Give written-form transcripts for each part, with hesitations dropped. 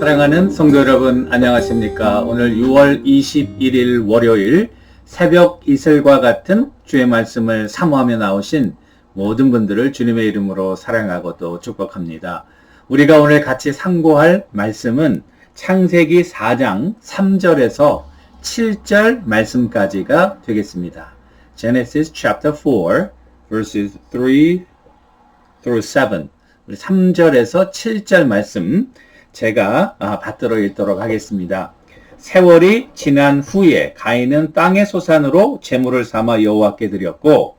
사랑하는 성도 여러분, 안녕하십니까? 오늘 6월 21일 월요일 새벽 이슬과 같은 주의 말씀을 사모하며 나오신 모든 분들을 주님의 이름으로 사랑하고 또 축복합니다. 우리가 오늘 같이 상고할 말씀은 창세기 4장 3절에서 7절 말씀까지가 되겠습니다. Genesis chapter 4 verses 3 through 7. 우리 3절에서 7절 말씀 제가 받들어 읽도록 하겠습니다. 세월이 지난 후에 가인은 땅의 소산으로 제물을 삼아 여호와께 드렸고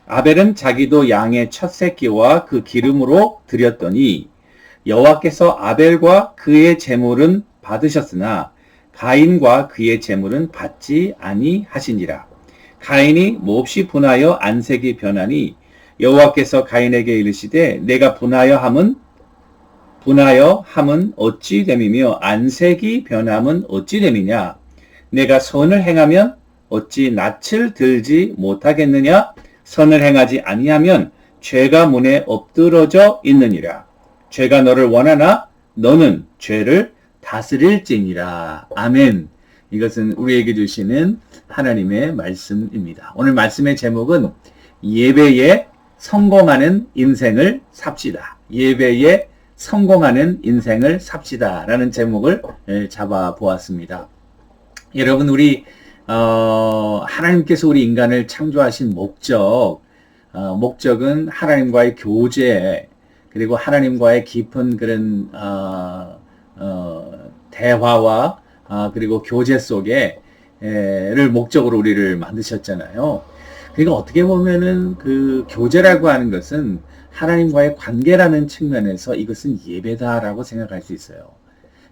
아벨은 자기도 양의 첫 새끼와 그 기름으로 드렸더니 여호와께서 아벨과 그의 제물은 받으셨으나 가인과 그의 제물은 받지 아니하시니라. 가인이 몹시 분하여 안색이 변하니 여호와께서 가인에게 이르시되 내가 분하여 함은 어찌 됨이며 안색이 변함은 어찌 됨이냐? 내가 선을 행하면 어찌 낯을 들지 못하겠느냐? 선을 행하지 아니하면 죄가 문에 엎드러져 있느니라. 죄가 너를 원하나 너는 죄를 다스릴지니라. 아멘. 이것은 우리에게 주시는 하나님의 말씀입니다. 오늘 말씀의 제목은 예배에 성공하는 인생을 삽시다. 예배에 성공하는 인생을 삽시다 라는 제목을 잡아 보았습니다. 여러분, 우리 하나님께서 우리 인간을 창조하신 목적은 하나님과의 교제, 그리고 하나님과의 깊은 그런 대화와 그리고 교제 속에를 목적으로 우리를 만드셨잖아요. 그러니까 어떻게 보면은 그 교제라고 하는 것은 하나님과의 관계라는 측면에서 이것은 예배다라고 생각할 수 있어요.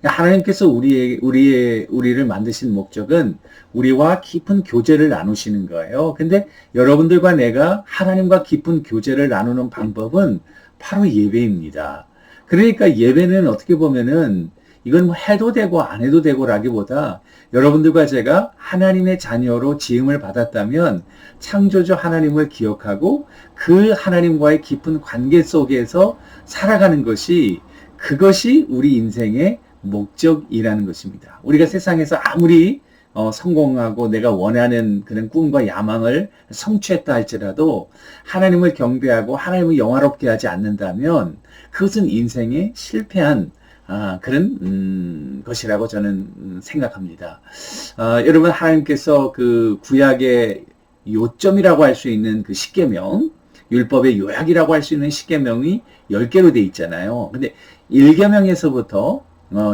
하나님께서 우리를 만드신 목적은 우리와 깊은 교제를 나누시는 거예요. 근데 여러분들과 내가 하나님과 깊은 교제를 나누는 방법은 바로 예배입니다. 그러니까 예배는 어떻게 보면은 이건 해도 되고 안 해도 되고라기보다 여러분들과 제가 하나님의 자녀로 지음을 받았다면 창조주 하나님을 기억하고 그 하나님과의 깊은 관계 속에서 살아가는 그것이 우리 인생의 목적이라는 것입니다. 우리가 세상에서 아무리 성공하고 내가 원하는 그런 꿈과 야망을 성취했다 할지라도 하나님을 경배하고 하나님을 영화롭게 하지 않는다면 그것은 인생의 실패한 그런 것이라고 저는 생각합니다. 여러분, 하나님께서 그 구약의 요점이라고 할 수 있는 그 십계명, 율법의 요약이라고 할 수 있는 십계명이 10개로 돼 있잖아요. 근데 1계명에서부터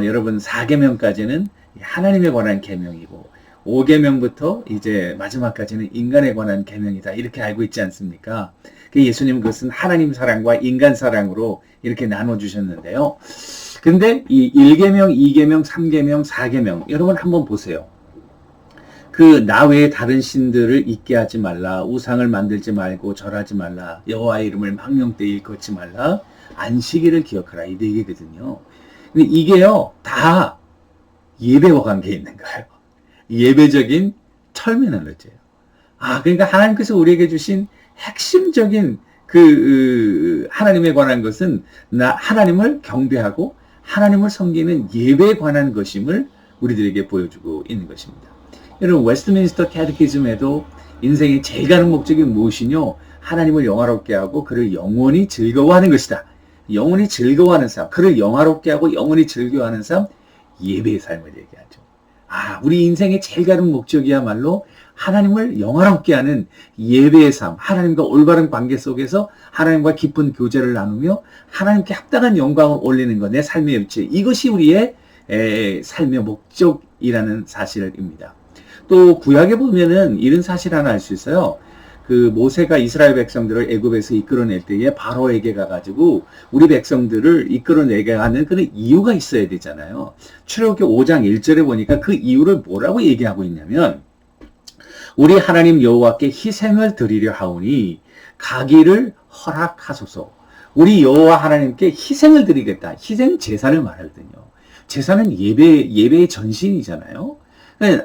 여러분 4계명까지는 하나님에 관한 계명이고 5계명부터 이제 마지막까지는 인간에 관한 계명이다, 이렇게 알고 있지 않습니까? 예수님은 그것은 하나님 사랑과 인간 사랑으로 이렇게 나눠주셨는데요. 근데 이 1계명, 2계명, 3계명, 4계명 여러분 한번 보세요. 나 외에 다른 신들을 잊게 하지 말라, 우상을 만들지 말고 절하지 말라, 여호와의 이름을 망령되이 일컫지 말라, 안식일을 기억하라, 이 4개거든요. 근데 이게요 다 예배와 관계 있는 거예요. 예배적인 터미널로지예요. 그러니까 하나님께서 우리에게 주신 핵심적인 하나님에 관한 것은 하나님을 경배하고 하나님을 섬기는 예배에 관한 것임을 우리들에게 보여주고 있는 것입니다. 여러분, 웨스트민스터 캐티키즘에도 인생의 제일 가는 목적이 무엇이뇨? 하나님을 영화롭게 하고 그를 영원히 즐거워하는 것이다. 영원히 즐거워하는 삶, 그를 영화롭게 하고 영원히 즐거워하는 삶, 예배의 삶을 얘기하죠. 우리 인생의 제일 가는 목적이야말로 하나님을 영화롭게 하는 예배의 삶, 하나님과 올바른 관계 속에서 하나님과 깊은 교제를 나누며 하나님께 합당한 영광을 올리는 것, 내 삶의 일치, 이것이 우리의 삶의 목적이라는 사실입니다. 또 구약에 보면은 이런 사실 하나 알 수 있어요. 모세가 이스라엘 백성들을 애굽에서 이끌어낼 때에 바로에게 가가지고 우리 백성들을 이끌어내게 하는 그런 이유가 있어야 되잖아요. 출애굽기 5장 1절에 보니까 그 이유를 뭐라고 얘기하고 있냐면, 우리 하나님 여호와께 희생을 드리려 하오니 가기를 허락하소서. 우리 여호와 하나님께 희생을 드리겠다. 희생 제사를 말하거든요. 제사는 예배의 전신이잖아요.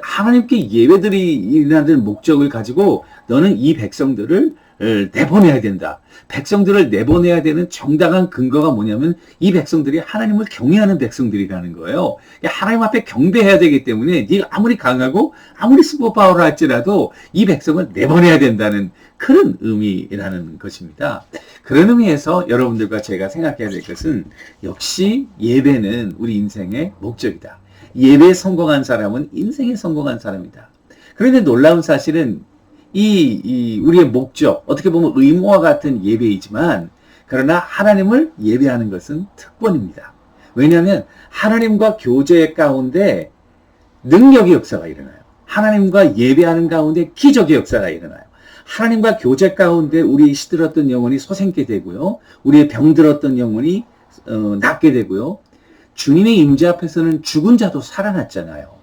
하나님께 예배드리라는 목적을 가지고 너는 이 백성들을 내보내야 된다. 백성들을 내보내야 되는 정당한 근거가 뭐냐면 이 백성들이 하나님을 경외하는 백성들이라는 거예요. 하나님 앞에 경배해야 되기 때문에 네가 아무리 강하고 아무리 슈퍼파워를 할지라도 이 백성을 내보내야 된다는 그런 의미라는 것입니다. 그런 의미에서 여러분들과 제가 생각해야 될 것은 역시 예배는 우리 인생의 목적이다. 예배에 성공한 사람은 인생에 성공한 사람이다. 그런데 놀라운 사실은 우리의 목적, 어떻게 보면 의무와 같은 예배이지만, 그러나 하나님을 예배하는 것은 특권입니다. 왜냐하면 하나님과 교제 가운데 능력의 역사가 일어나요. 하나님과 예배하는 가운데 기적의 역사가 일어나요. 하나님과 교제 가운데 우리 시들었던 영혼이 소생케 되고요. 우리의 병들었던 영혼이 낫게 되고요. 주님의 임재 앞에서는 죽은 자도 살아났잖아요.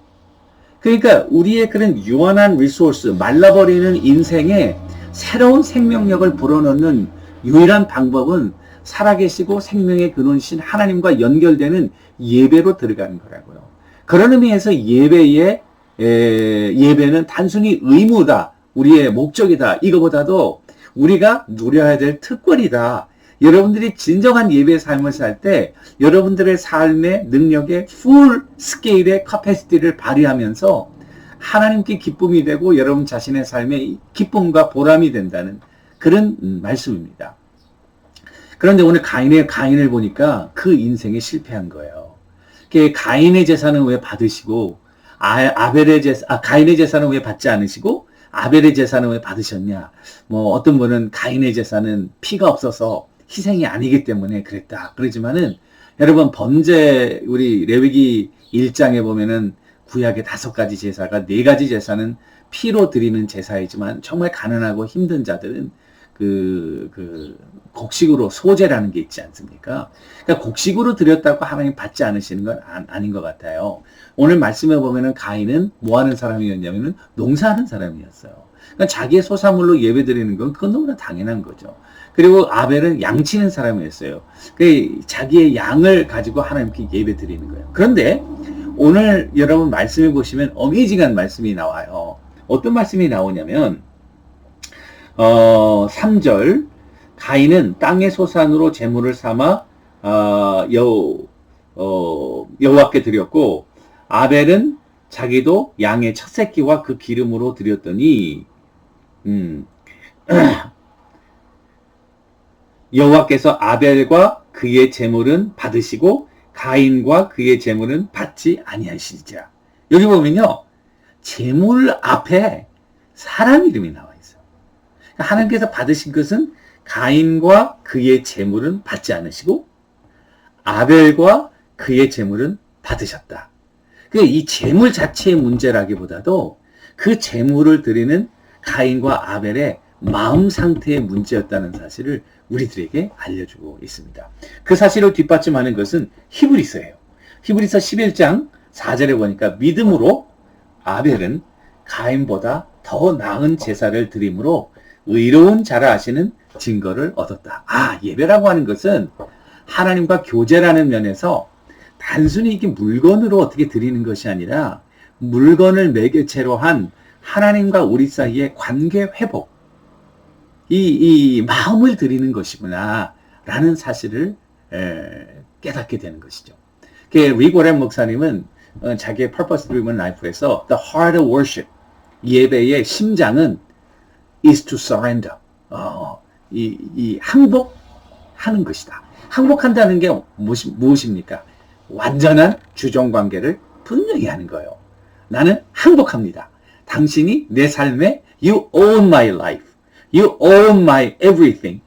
그러니까 우리의 그런 유한한 리소스, 말라버리는 인생에 새로운 생명력을 불어넣는 유일한 방법은 살아계시고 생명의 근원이신 하나님과 연결되는 예배로 들어가는 거라고요. 그런 의미에서 예배는 단순히 의무다, 우리의 목적이다, 이거보다도 우리가 누려야 될 특권이다. 여러분들이 진정한 예배 삶을 살 때 여러분들의 삶의 능력의 풀 스케일의 캐패시티를 발휘하면서 하나님께 기쁨이 되고 여러분 자신의 삶의 기쁨과 보람이 된다는 그런 말씀입니다. 그런데 오늘 가인을 보니까 그 인생에 실패한 거예요. 가인의 제사는 왜 받으시고 가인의 제사는 왜 받지 않으시고 아벨의 제사는 왜 받으셨냐? 어떤 분은 가인의 제사는 피가 없어서 희생이 아니기 때문에 그랬다. 그러지만은 여러분 우리 레위기 1장에 보면은 구약의 5가지 제사가 4가지 제사는 피로 드리는 제사이지만 정말 가난하고 힘든 자들은 곡식으로 소제라는 게 있지 않습니까? 그러니까 곡식으로 드렸다고 하나님 받지 않으시는 건 아닌 것 같아요. 오늘 말씀에 보면은 가인은 뭐 하는 사람이었냐면은 농사하는 사람이었어요. 그러니까 자기의 소사물로 예배 드리는 건 그건 너무나 당연한 거죠. 그리고 아벨은 양치는 사람이었어요. 자기의 양을 가지고 하나님께 예배 드리는 거예요. 그런데 오늘 여러분 말씀해 보시면 어메이징한 말씀이 나와요. 어떤 말씀이 나오냐면 3절 가인은 땅의 소산으로 제물을 삼아 여호와께 드렸고 아벨은 자기도 양의 첫 새끼와 그 기름으로 드렸더니 여호와께서 아벨과 그의 제물은 받으시고 가인과 그의 제물은 받지 아니하시리라. 여기 보면요, 제물 앞에 사람 이름이 나와 있어요. 하나님께서 받으신 것은 가인과 그의 제물은 받지 않으시고 아벨과 그의 제물은 받으셨다. 이 제물 자체의 문제라기보다도 그 제물을 드리는 가인과 아벨의 마음 상태의 문제였다는 사실을 우리들에게 알려주고 있습니다. 그 사실을 뒷받침하는 것은 히브리서예요. 히브리서 11장 4절에 보니까 믿음으로 아벨은 가인보다 더 나은 제사를 드림으로 의로운 자라 하시는 증거를 얻었다. 예배라고 하는 것은 하나님과 교제라는 면에서 단순히 이게 물건으로 어떻게 드리는 것이 아니라 물건을 매개체로 한 하나님과 우리 사이의 관계 회복, 이 마음을 드리는 것이구나 라는 사실을 깨닫게 되는 것이죠. 리고렌 목사님은 자기의 Purpose Driven Life에서 The Heart of Worship, 예배의 심장은 is to surrender, 항복하는 것이다. 항복한다는 게 무엇입니까? 완전한 주종관계를 분명히 하는 거예요. 나는 항복합니다. 당신이 내 삶에 You own my life. You own my everything.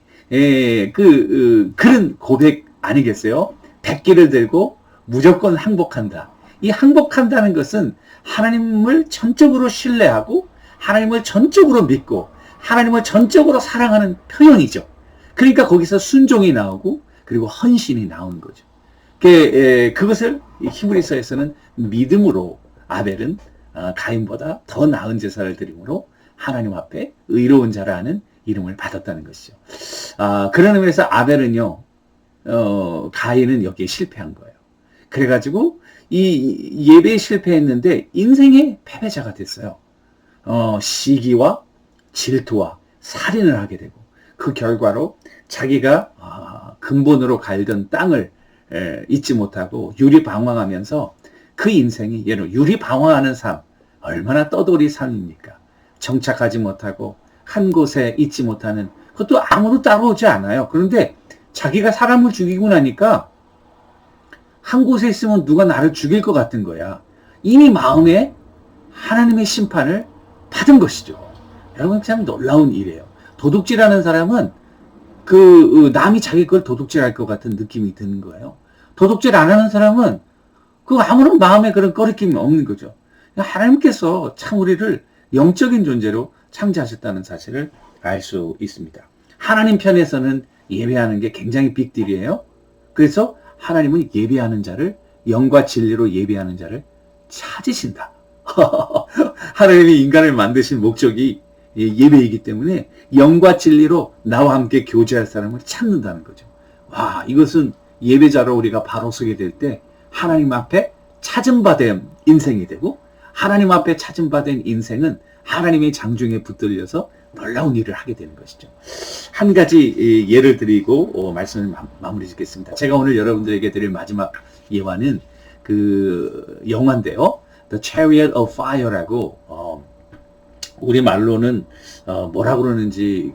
그런 고백 아니겠어요? 백기를 들고 무조건 항복한다. 이 항복한다는 것은 하나님을 전적으로 신뢰하고 하나님을 전적으로 믿고 하나님을 전적으로 사랑하는 표현이죠. 그러니까 거기서 순종이 나오고 그리고 헌신이 나오는 거죠. 그것을 히브리서에서는 믿음으로 아벨은 가인보다 더 나은 제사를 드림으로 하나님 앞에 의로운 자라는 이름을 받았다는 것이죠. 그런 의미에서 아벨은요, 가인은 여기에 실패한 거예요. 그래가지고 이 예배에 실패했는데 인생의 패배자가 됐어요. 시기와 질투와 살인을 하게 되고 그 결과로 자기가 근본으로 갈던 땅을 잊지 못하고 유리방황하면서 그 인생이 예로 유리방황하는 삶, 얼마나 떠돌이 삶입니까? 정착하지 못하고 한 곳에 있지 못하는, 그것도 아무도 따라오지 않아요. 그런데 자기가 사람을 죽이고 나니까 한 곳에 있으면 누가 나를 죽일 것 같은 거야. 이미 마음에 하나님의 심판을 받은 것이죠. 여러분, 참 놀라운 일이에요. 도둑질하는 사람은 남이 자기 걸 도둑질할 것 같은 느낌이 드는 거예요. 도둑질 안 하는 사람은 아무런 마음에 그런 꺼리낌이 없는 거죠. 하나님께서 참 우리를 영적인 존재로 창조하셨다는 사실을 알 수 있습니다. 하나님 편에서는 예배하는 게 굉장히 빅딜이에요. 그래서 하나님은 예배하는 자를, 영과 진리로 예배하는 자를 찾으신다. 하나님이 인간을 만드신 목적이 예배이기 때문에 영과 진리로 나와 함께 교제할 사람을 찾는다는 거죠. 와, 이것은 예배자로 우리가 바로 서게 될 때 하나님 앞에 찾은 바 된 인생이 되고, 하나님 앞에 찾은 바 된 인생은 하나님의 장중에 붙들려서 놀라운 일을 하게 되는 것이죠. 한 가지 예를 드리고 말씀을 마무리 짓겠습니다. 제가 오늘 여러분들에게 드릴 마지막 예화는 그 영화인데요. The Chariot of Fire라고 우리말로는 뭐라고 그러는지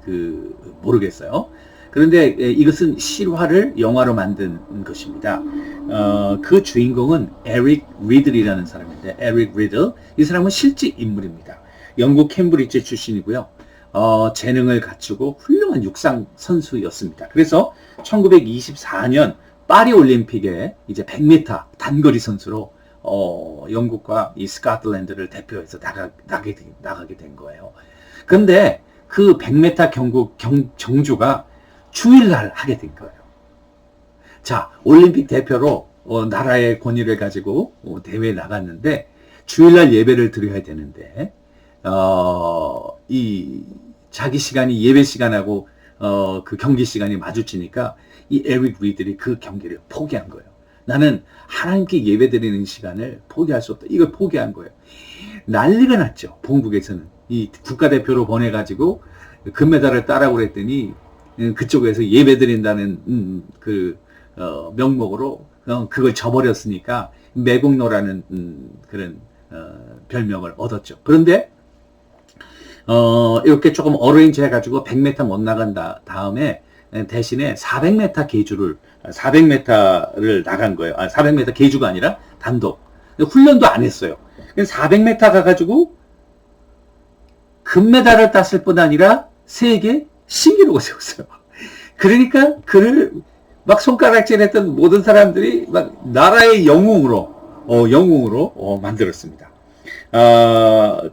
모르겠어요. 그런데 이것은 실화를 영화로 만든 것입니다. 그 주인공은 에릭 리들이라는 사람인데, 에릭 리들, 이 사람은 실제 인물입니다. 영국 캠브리지 출신이고요. 재능을 갖추고 훌륭한 육상 선수였습니다. 그래서 1924년 파리 올림픽에 이제 100m 단거리 선수로 영국과 이 스코틀랜드를 대표해서 나가게 된 거예요. 그런데 그 100m 정주가 주일날 하게 된 거예요. 자, 올림픽 대표로 나라의 권위를 가지고 대회에 나갔는데 주일날 예배를 드려야 되는데 이 자기 시간이 예배 시간하고 그 경기 시간이 마주치니까 이 에릭 리들이 그 경기를 포기한 거예요. 나는 하나님께 예배 드리는 시간을 포기할 수 없다. 이걸 포기한 거예요. 난리가 났죠. 본국에서는. 이 국가대표로 보내가지고 금메달을 따라고 그랬더니 그쪽에서 예배 드린다는 명목으로 그걸 저버렸으니까 매국노라는 그런 별명을 얻었죠. 그런데 이렇게 조금 어레인지 해가지고 100m 못 나간 다음에 대신에 400m 계주를 400m를 나간 거예요. 400m 계주가 아니라 단독. 훈련도 안 했어요. 400m 가가지고 금메달을 땄을 뿐 아니라 세계 신기록을 세웠어요. 그러니까 그를 막 손가락질했던 모든 사람들이 막 나라의 영웅으로 만들었습니다.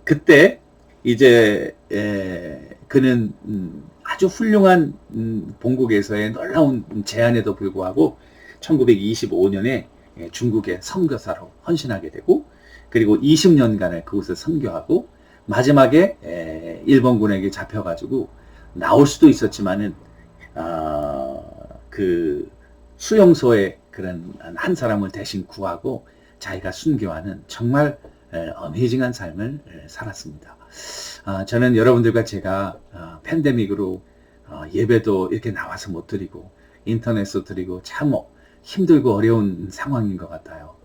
그때 이제 그는 아주 훌륭한 본국에서의 놀라운 제안에도 불구하고 1925년에 중국의 선교사로 헌신하게 되고, 그리고 20년간을 그곳에 선교하고 마지막에 일본군에게 잡혀가지고 나올 수도 있었지만은 그 수용소에 그런 한 사람을 대신 구하고 자기가 순교하는 정말 어메이징한 삶을 살았습니다. 저는 여러분들과 제가 팬데믹으로 예배도 이렇게 나와서 못 드리고 인터넷으로 드리고 참 힘들고 어려운 상황인 것 같아요.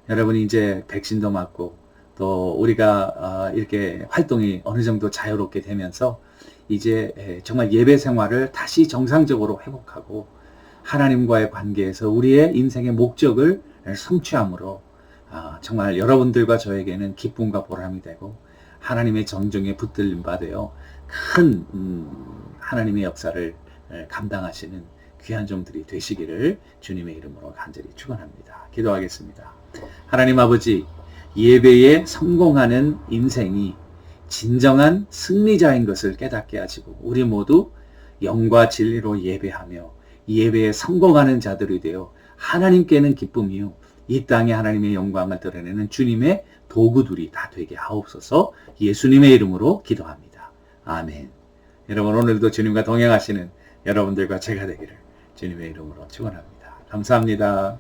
여러분이 이제 백신도 맞고 또 우리가 이렇게 활동이 어느 정도 자유롭게 되면서 이제 정말 예배 생활을 다시 정상적으로 회복하고 하나님과의 관계에서 우리의 인생의 목적을 성취함으로 정말 여러분들과 저에게는 기쁨과 보람이 되고 하나님의 정정에 붙들림 받아요. 큰 하나님의 역사를 감당하시는 귀한 종들이 되시기를 주님의 이름으로 간절히 축원합니다. 기도하겠습니다. 하나님 아버지, 예배에 성공하는 인생이 진정한 승리자인 것을 깨닫게 하시고 우리 모두 영과 진리로 예배하며 예배에 성공하는 자들이 되어 하나님께는 기쁨이요 이 땅에 하나님의 영광을 드러내는 주님의 도구들이 다 되게 하옵소서. 예수님의 이름으로 기도합니다. 아멘. 여러분, 오늘도 주님과 동행하시는 여러분들과 제가 되기를 주님의 이름으로 축원합니다. 감사합니다.